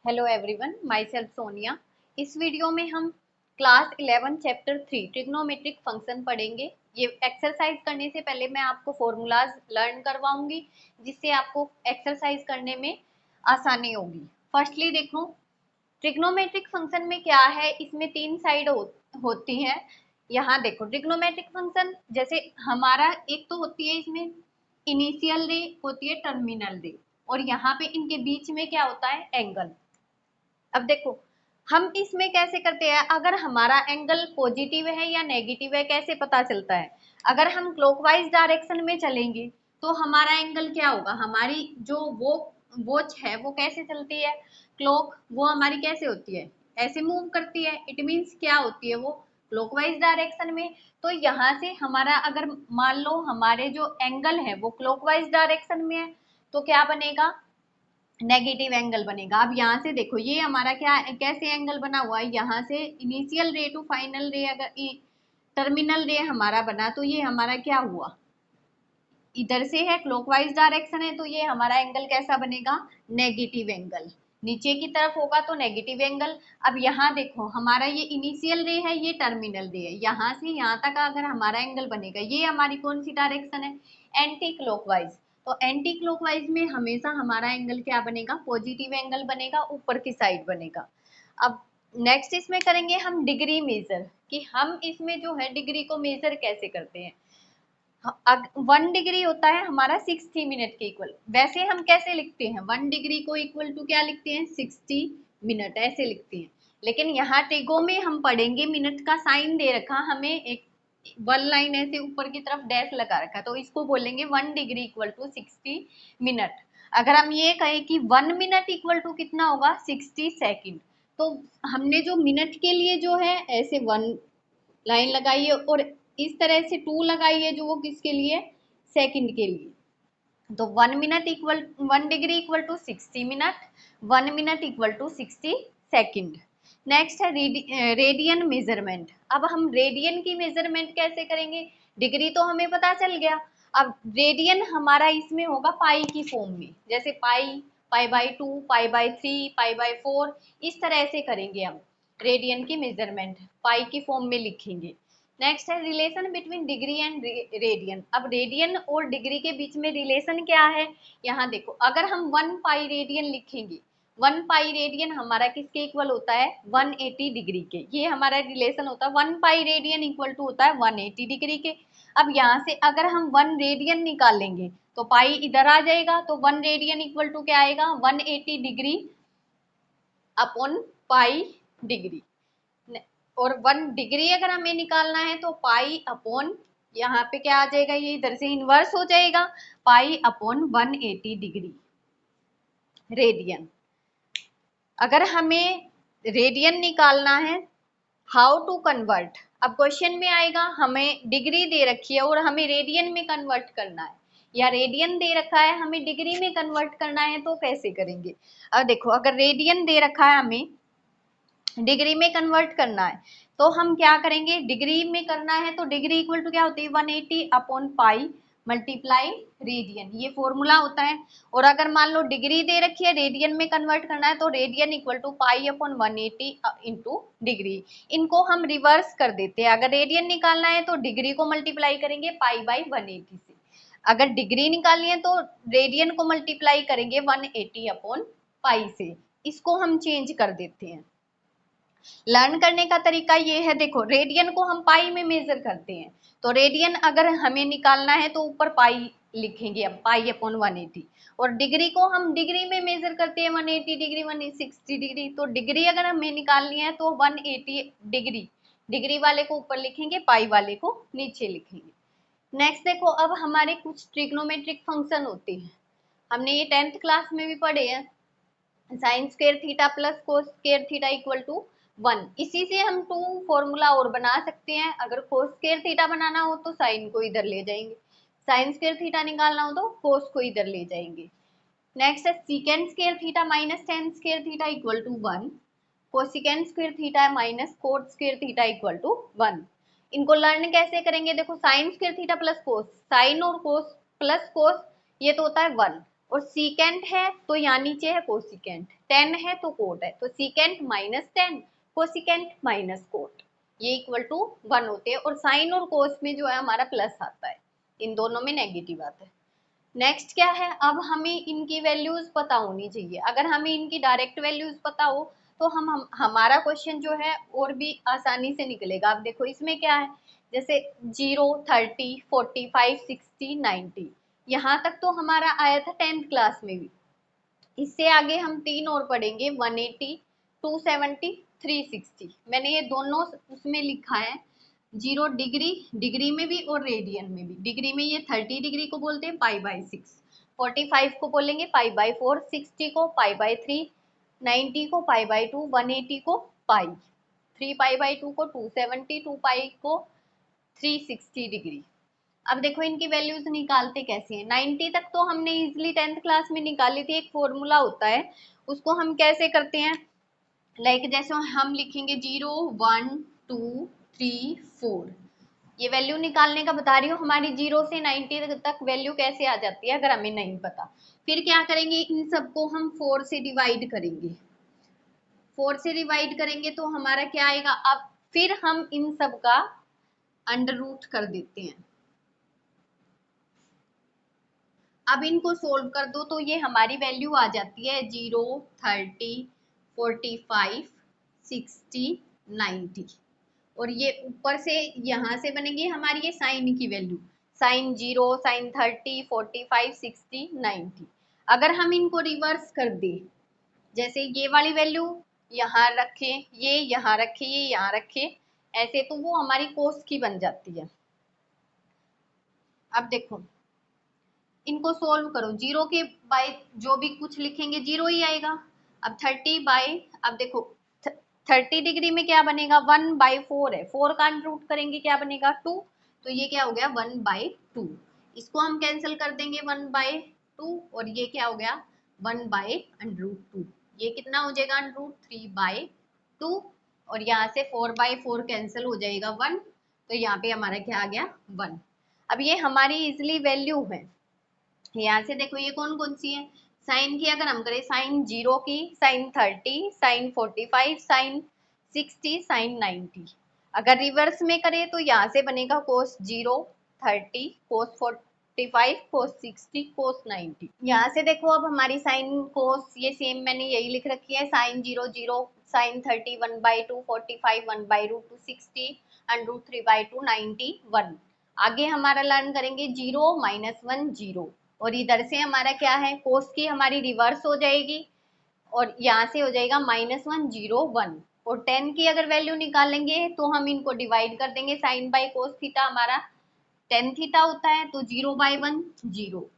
Hello everyone, my self Sonia. इस video में हम क्लास 11 चैप्टर 3 ट्रिग्नोमेट्रिक फंक्शन पढ़ेंगे। ये एक्सरसाइज करने से पहले मैं आपको फॉर्मूलाज लर्न करवाऊंगी जिससे आपको एक्सरसाइज करने में आसानी होगी। फर्स्टली देखो, ट्रिग्नोमेट्रिक फंक्शन में क्या है, इसमें तीन साइड होती है। यहाँ देखो, ट्रिग्नोमेट्रिक फंक्शन जैसे हमारा एक तो होती है इसमें इनिशियल रे, होती है टर्मिनल रे, और यहाँ पे इनके बीच में क्या होता है, एंगल। अब देखो, हम इसमें कैसे करते हैं, अगर हमारा एंगल पॉजिटिव है या नेगेटिव है कैसे पता चलता है। अगर हम क्लॉकवाइज डायरेक्शन में चलेंगे तो हमारा एंगल क्या होगा, हमारी जो वो वॉच है वो कैसे चलती है, क्लॉक वो हमारी कैसे होती है, ऐसे मूव करती है। इट मीन्स क्या होती है, वो क्लॉकवाइज डायरेक्शन में। तो यहाँ से हमारा अगर मान लो हमारे जो एंगल है वो क्लॉकवाइज डायरेक्शन में है तो क्या बनेगा, नेगेटिव एंगल बनेगा। अब यहाँ से देखो, ये हमारा क्या कैसे एंगल बना हुआ है, यहाँ से इनिशियल रे टू फाइनल रे, अगर टर्मिनल रे हमारा बना तो ये हमारा क्या हुआ, इधर से है क्लॉकवाइज डायरेक्शन है तो ये हमारा एंगल कैसा बनेगा, नेगेटिव एंगल। नीचे की तरफ होगा तो नेगेटिव एंगल। अब यहाँ देखो, हमारा ये इनिशियल रे है, ये टर्मिनल रे है, यहाँ से यहाँ तक अगर हमारा एंगल बनेगा, ये हमारी कौन सी डायरेक्शन है, एंटी क्लॉकवाइज। तो एंटी क्लॉकवाइज में हमेशा हमारा एंगल क्या बनेगा, पॉजिटिव एंगल बनेगा, ऊपर की साइड बनेगा। अब नेक्स्ट इसमें करेंगे हम डिग्री मेजर, कि हम इसमें जो है डिग्री को मेजर कैसे करते हैं। 1 डिग्री होता है हमारा 60 मिनट के इक्वल। वैसे हम कैसे लिखते हैं, 1 डिग्री को इक्वल टू क्या लिखते हैं, 60 मिनट, ऐसे लिखते हैं। लेकिन यहाँ टेगो में हम पढ़ेंगे, मिनट का साइन दे रखा हमें, एक 1 लाइन ऐसे ऊपर की तरफ डैश लगा रखा, तो इसको बोलेंगे 1 डिग्री इक्वल टू 60 मिनट। अगर हम ये कहें कि 1 मिनट इक्वल टू कितना होगा, 60 सेकेंड, तो हमने जो मिनट के लिए जो है ऐसे 1 लाइन लगाई है और इस तरह से 2 लगाई है, जो वो किसके लिए, सेकंड के लिए। तो 1 degree equal to 60 minute, 1 minute equal to 60 second. Next है रेडियन मेजरमेंट। अब हम रेडियन की मेजरमेंट कैसे करेंगे, डिग्री तो हमें पता चल गया। अब रेडियन हमारा इसमें होगा पाई की फॉर्म में, जैसे पाई, पाई/2, पाई/3, पाई/4, इस तरह से करेंगे हम रेडियन की मेजरमेंट, पाई की फॉर्म में लिखेंगे। नेक्स्ट है relation between degree and radian. अब रेडियन और डिग्री के बीच में रिलेशन क्या है, यहाँ देखो, अगर हम 1 पाई रेडियन लिखेंगे, 1 पाई रेडियन हमारा किसके इक्वल होता है, 180 डिग्री के। ये हमारा रिलेशन होता है, 1 पाई रेडियन इक्वल टू होता है 180 डिग्री के। अब यहाँ से अगर हम 1 रेडियन निकालेंगे तो पाई इधर आ जाएगा, तो 1 रेडियन इक्वल टू क्या आएगा, 180 डिग्री अपॉन पाई डिग्री। और 1 डिग्री अगर हमें निकालना है तो पाई अपॉन, यहाँ पे क्या आ जाएगा, ये इधर से इनवर्स हो जाएगा, पाई अपॉन 180 डिग्री रेडियन। अगर हमें रेडियन निकालना है, हाउ टू कन्वर्ट। अब क्वेश्चन में आएगा, हमें डिग्री दे रखी है और हमें रेडियन में कन्वर्ट करना है, या रेडियन दे रखा है हमें डिग्री में कन्वर्ट करना है, तो कैसे करेंगे। अब देखो, अगर रेडियन दे रखा है हमें डिग्री में कन्वर्ट करना है तो हम क्या करेंगे, डिग्री में करना है तो डिग्री इक्वल टू क्या होती है, 180 अपॉन पाई मल्टीप्लाई रेडियन, ये फॉर्मूला होता है। और अगर मान लो डिग्री दे रखी है, रेडियन में कन्वर्ट करना है तो radian equal to pi upon 180 into degree. इनको हम रिवर्स कर देते हैं, अगर रेडियन निकालना है तो डिग्री को मल्टीप्लाई करेंगे पाई/180 से, अगर डिग्री निकालनी है तो रेडियन को मल्टीप्लाई करेंगे 180 अपॉन पाई से। इसको हम चेंज कर देते हैं। लर्न करने का तरीका ये है, देखो रेडियन को हम पाई में मेजर करते हैं, तो रेडियन अगर हमें निकालना है तो ऊपर पाई लिखेंगे, हम पाई अपॉन 180। और डिग्री को हम डिग्री में मेजर करते हैं, 180 डिग्री, 160 डिग्री, तो डिग्री अगर हमें निकालनी है तो 180 डिग्री, डिग्री वाले को ऊपर लिखेंगे, पाई वाले को नीचे लिखेंगे। नेक्स्ट देखो, अब हमारे कुछ ट्रिग्नोमेट्रिक फंक्शन होते हैं, हमने ये 10th क्लास में भी पढ़े हैं। Sine square theta plus cos square theta equal to 1, इसी से हम 2 फॉर्मूला और बना सकते हैं। अगर कोस स्क्वायर थीटा बनाना हो तो साइन को इधर ले जाएंगे, साइन स्क्वायर थीटा निकालना हो तो कोस को इधर ले जाएंगे। नेक्स्ट है secant square theta minus tan square theta equal to 1, cosecant square theta minus cot square theta equal to 1। इनको लर्न कैसे करेंगे, देखो sine square theta plus cos, sine और कोस प्लस कोस, ये तो होता है 1, और सीकेंट है तो यहाँ नीचे है कोसिकेंट, टेन है तो कोट है, तो secant minus ten, cosecant minus cot, ये इक्वल टू 1 होते हैं। और साइन और कोस में जो है हमारा प्लस आता है, इन दोनों में नेगेटिव आता है। नेक्स्ट क्या है, अब हमें इनकी वैल्यूज पता होनी चाहिए। अगर हमें इनकी डायरेक्ट वैल्यूज पता हो तो हम हमारा क्वेश्चन जो है और भी आसानी से निकलेगा। अब देखो इसमें क्या है, जैसे 0, 30, 45, 60, 90, यहाँ तक तो हमारा आया था 10th क्लास में भी। इससे आगे हम तीन और पढ़ेंगे, 180, 270, 360। मैंने ये दोनों उसमें लिखा है, 0 डिग्री, डिग्री में भी और रेडियन में भी। डिग्री में ये 30 डिग्री को बोलते हैं π/6, 45 को बोलेंगे π/4, 60 को π/3, 90 को π/2, 180 को पाई, 3π/2 को 270, 2π को 360 डिग्री। अब देखो इनकी वैल्यूज निकालते कैसे हैं। 90 तक तो हमने इजिली 10th क्लास में निकाली थी, एक फॉर्मूला होता है, उसको हम कैसे करते हैं, लाइक जैसे हम लिखेंगे 0, 1, 2, 3, 4, ये वैल्यू निकालने का बता रही हूँ। हमारी 0 से 90 तक वैल्यू कैसे आ जाती है अगर हमें नहीं पता। फिर क्या करेंगे, इन सबको हम 4 से डिवाइड करेंगे, 4 से डिवाइड करेंगे तो हमारा क्या आएगा। अब फिर हम इन सब का अंडर रूट कर देते हैं। अब इनको सोल्व कर दो तो ये हमारी वैल्यू आ जाती है 0, 30, 45, 60, 90। और ये ऊपर से यहाँ से बनेगी हमारी ये साइन की वैल्यू, साइन 0, साइन 30, 45, 60, 90। अगर हम इनको रिवर्स कर दे, जैसे ये वाली वैल्यू यहाँ रखे, ये यहाँ रखे, ये यहाँ रखे, ऐसे, तो वो हमारी कोस की बन जाती है। अब देखो इनको सोल्व करो, 0 के बाय जो भी कुछ लिखेंगे 0 ही आएगा। अब 30 बाय, अब देखो 30 डिग्री में क्या बनेगा, 1/4 है, 4 का रूट करेंगे क्या बनेगा 2, तो ये क्या हो गया 1/2। इसको हम कैंसिल कर देंगे 1/2, और ये क्या हो गया 1/√2। ये कितना हो जाएगा √3/2, और यहाँ से 4/4 कैंसिल हो जाएगा 1, तो यहाँ पे हमारा क्या आ गया 1। अब ये हमारी इजिली वैल्यू है। यहाँ से देखो ये कौन कौन सी है, साइन की अगर हम करें, साइन 0 की, साइन 30, साइन 45, साइन 60, साइन 90। अगर रिवर्स में करें तो यहाँ से बनेगा कोस 0, 30, कोस 45, कोस 60, कोस 90। यहाँ से देखो अब हमारी साइन कोस ये सेम मैंने यही लिख रखी है, साइन 0, 0, साइन 30 1/2, 45 1/√2, 60 √3/2, 90 1। आगे हमारा लर्न करेंगे 0, -1 0, और इधर से हमारा क्या है, कोस की हमारी रिवर्स हो जाएगी, और यहाँ से हो जाएगा -1 0 1। और 10 की अगर वैल्यू निकालेंगे तो हम इनको डिवाइड कर देंगे, साइन बाई कोस थीटा हमारा 10 थीटा होता है, तो 0/1 0,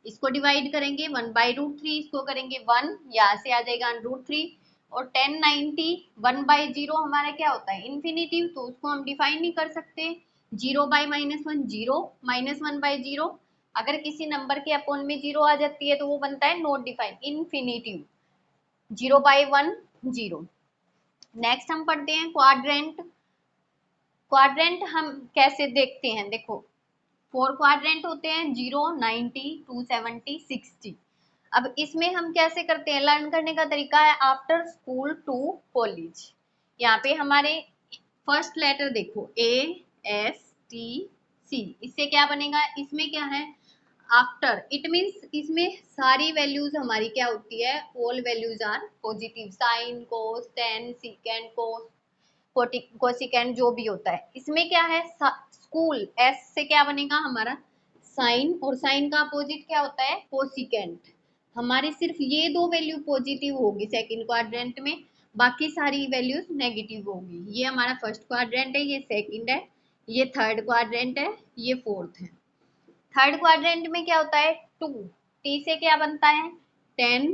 इसको डिवाइड करेंगे 1/√3, इसको करेंगे 1, यहाँ से आ जाएगा √3। और 10 90 1/0 हमारा क्या होता है इन्फिनिटिव, तो उसको हम डिफाइन नहीं कर सकते। 0/-1 0, -1/0, अगर किसी नंबर के अपॉन में 0 आ जाती है तो वो बनता है नॉट डिफाइन, इन्फिनिटिव। 0/1 0। नेक्स्ट हम पढ़ते हैं क्वाड्रेंट। क्वाड्रेंट हम कैसे देखते हैं, देखो 4 क्वाड्रेंट होते हैं, 0, 90, 270, 60। अब इसमें हम कैसे करते हैं, लर्न करने का तरीका है आफ्टर स्कूल टू कॉलेज। यहाँ पे हमारे फर्स्ट लेटर देखो ASTC, इससे क्या बनेगा, इसमें क्या है आफ्टर, इट मीन्स इसमें सारी वैल्यूज हमारी क्या होती है, all values are positive, sine cos tan secant cos cosecant जो भी होता है। इसमें क्या है स्कूल, एस से क्या बनेगा हमारा साइन, और साइन का अपोजिट क्या होता है कोसिकेंट। हमारी सिर्फ ये दो वैल्यू पॉजिटिव होगी सेकंड क्वाड्रेंट में, बाकी सारी वैल्यूज नेगेटिव होगी। ये हमारा फर्स्ट क्वाड्रेंट है, ये सेकंड है, ये थर्ड क्वाड्रेंट है, ये फोर्थ है। थर्ड क्वाड्रेंट में क्या होता है 2, टी से क्या बनता है 10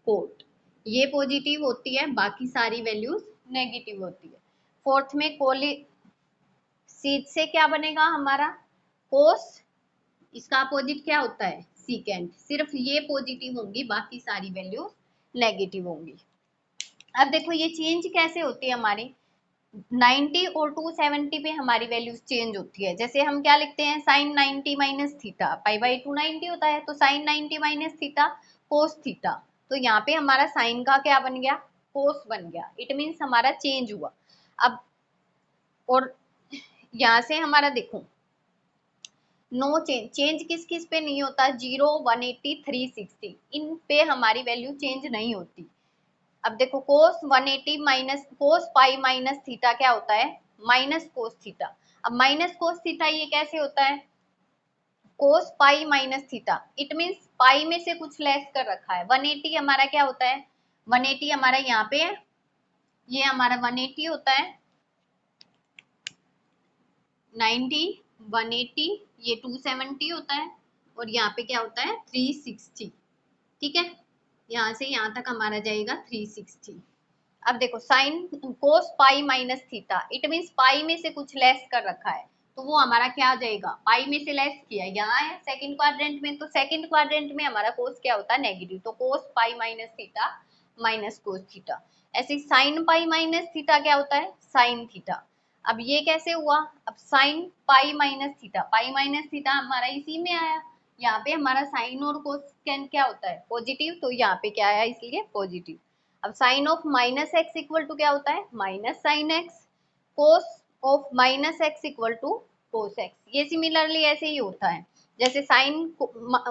कोट, ये पॉजिटिव होती है, बाकी सारी वैल्यूज नेगेटिव होती है। फोर्थ में कोली सीट से क्या बनेगा हमारा कोस, इसका अपोजिट क्या होता है सीकेंट, सिर्फ ये पॉजिटिव होंगी, बाकी सारी वैल्यूज नेगेटिव होंगी। अब देखो ये चेंज कैसे होती है हमारी, 90 और 270 पे हमारी वैल्यूज चेंज होती है। जैसे हम क्या लिखते हैं, sine 90 minus theta, pi by 2 90 होता है, तो sine 90 minus theta cos theta. तो यहाँ पे हमारा साइन का क्या बन गया, कोस बन गया। इट मीन्स हमारा चेंज हुआ। अब और यहाँ से हमारा देखो नो चेंज, चेंज किस किस पे नहीं होता, 0 180 360, इन पे हमारी वैल्यू चेंज नहीं होती। अब देखो cos 180 minus cos pi minus theta क्या होता है, माइनस कोस थीटा। अब माइनस कोस थीटा ये कैसे होता है, cos pi minus theta, it means pi में से कुछ लेस कर रखा है। 180 हमारा क्या होता है, 180 हमारा यहाँ पे है, ये हमारा 180 होता है, 90 180, ये 270 होता है, और यहाँ पे क्या होता है 360। ठीक है, यहाँ से यहाँ तक हमारा जाएगा 360। अब देखो sine cos pi minus theta, it means pi में से कुछ लेस कर रखा है, तो वो हमारा क्या आ जाएगा, पाई में से लेस किया, यहाँ है सेकंड क्वाड्रेंट में, तो सेकंड क्वाड्रेंट में हमारा कोस क्या होता है, नेगेटिव, तो cos pi minus theta minus cos theta. ऐसे साइन पाई माइनस थीटा क्या होता है, साइन थीटा। अब ये कैसे हुआ, अब साइन पाई माइनस थीटा, पाई माइनस थीटा हमारा इसी में आया, यहाँ पे हमारा साइन और कोसेकेंट क्या होता है, पॉजिटिव, तो यहाँ पे क्या आया, इसलिए पॉजिटिव। अब sine of minus X equal to क्या होता है, minus sine X, cos of minus X equal to cos X. ये सिमिलरली ऐसे ही होता है, जैसे साइन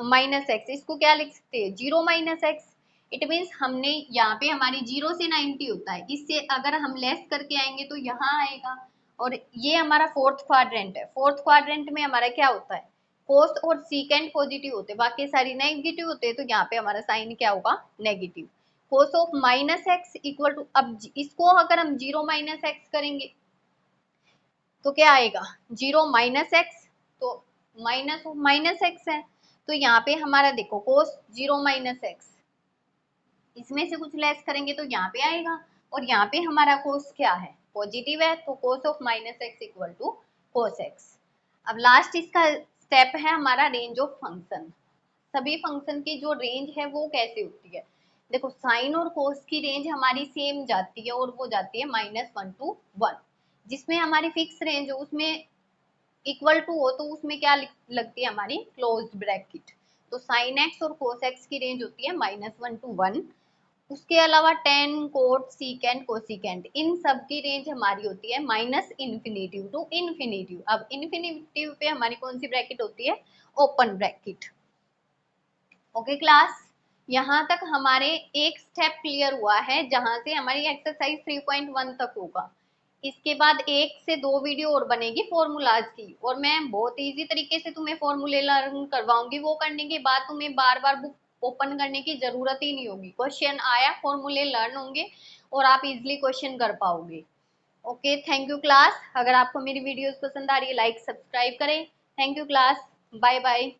माइनस एक्स, इसको क्या लिख सकते हैं, 0 माइनस एक्स। इट मीन्स हमने यहाँ पे हमारी 0 से 90 होता है, इससे अगर हम लेस करके आएंगे तो यहाँ आएगा। और ये हमारा फोर्थ क्वाड्रेंट है, फोर्थ क्वाड्रेंट में हमारा क्या होता है, कोस और सीकेंट पॉजिटिव होते हैं, बाकी सारी नेगेटिव होते हैं, तो यहाँ पे हमारा साइन क्या होगा, negative. Cos of minus X equal to, अब इसको अगर हम 0 माइनस एक्स करेंगे तो क्या आएगा, 0 माइनस एक्स, तो माइनस ऑफ माइनस एक्स है, तो यहाँ पे हमारा देखो कोस 0 माइनस एक्स, इसमें से कुछ लेस करेंगे तो यहाँ पे आएगा, और यहाँ पे हमारा कोस क्या है, पॉजिटिव है, तो cos of minus X equal to cos X. अब लास्ट इसका स्टेप है हमारा रेंज ऑफ फंक्शन। सभी फंक्शन की जो रेंज है वो कैसे होती है, देखो साइन और कोस की रेंज हमारी सेम जाती है, और वो जाती है -1 to 1। जिसमें हमारी फिक्स रेंज हो उसमें इक्वल टू हो, तो उसमें क्या लगती है हमारी क्लोज्ड ब्रैकेट। तो साइन एक्स और कोस एक्स की रेंज होती है -1 to 1। उसके अलावा टेन कोट सीकेंट कोसिकेंट, इन सब की रेंज हमारी होती है -इन्फिनेटिव टू इन्फिनेटिव। अब इन्फिनेटिव पे हमारी कौन सी ब्रैकेट होती है, ओपन ब्रैकेट। ओके क्लास, यहाँ तक हमारे एक स्टेप क्लियर हुआ है, जहां से हमारी एक्सरसाइज 3.1 तक होगा। इसके बाद 1 से 2 वीडियो और बनेगी फॉर्मूलाज की, और मैं बहुत इजी तरीके से तुम्हें फॉर्मूले लर्न करवाऊंगी। वो करने के बाद तुम्हें बार बार बुक ओपन करने की जरूरत ही नहीं होगी, क्वेश्चन आया फॉर्मूले लर्न होंगे और आप इजिली क्वेश्चन कर पाओगे। Okay, thank you class. अगर आपको मेरी वीडियोस पसंद आ रही है, लाइक सब्सक्राइब करें। Thank you class, bye bye.